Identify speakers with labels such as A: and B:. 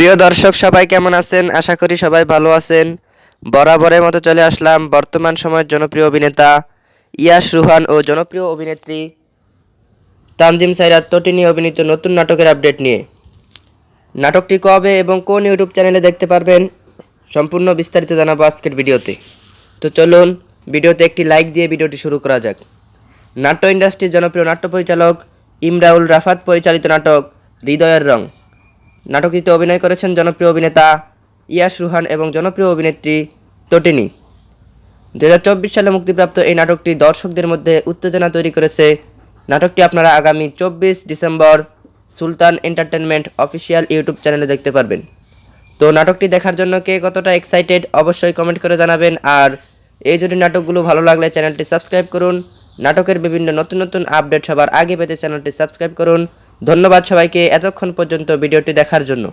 A: প্রিয় দর্শক সবাই কেমন আছেন? আশা করি সবাই ভালো আছেন। বরাবরের মতো চলে আসলাম বর্তমান সময়ের জনপ্রিয় অভিনেতা ইয়াশ রুহান ও জনপ্রিয় অভিনেত্রী তানজিম সাইরাত তটিনী অভিনীত নতুন নাটকের আপডেট নিয়ে। নাটকটি কবে এবং কোন ইউটিউব চ্যানেলে দেখতে পারবেন সম্পূর্ণ বিস্তারিত জানাবো আজকের ভিডিওতে। তো চলুন ভিডিওতে একটি লাইক দিয়ে ভিডিওটি শুরু করা যাক। নাট্য ইন্ডাস্ট্রির জনপ্রিয় নাট্য পরিচালক ইমরাউল রাফাত পরিচালিত নাটক হৃদয়ের রং। নাটকটিতে অভিনয় করেছেন জনপ্রিয় অভিনেতা ইয়াশ রুহান এবং জনপ্রিয় অভিনেত্রী তটিনী। 2024 সালে মুক্তিপ্রাপ্ত এই নাটকটি দর্শকদের মধ্যে উত্তেজনা তৈরি করেছে। নাটকটি আপনারা আগামী 24 ডিসেম্বর সুলতান এন্টারটেনমেন্ট অফিসিয়াল ইউটিউব চ্যানেলে দেখতে পারবেন। তো নাটকটি দেখার জন্য কে কতটা এক্সাইটেড অবশ্যই কমেন্ট করে জানাবেন। আর এই জন্য নাটকগুলো ভালো লাগলে চ্যানেলটি সাবস্ক্রাইব করুন। নাটকের বিভিন্ন নতুন নতুন আপডেট সবার আগে পেতে চ্যানেলটি সাবস্ক্রাইব করুন। ধন্যবাদ সবাইকে এতক্ষণ পর্যন্ত ভিডিওটি দেখার জন্য।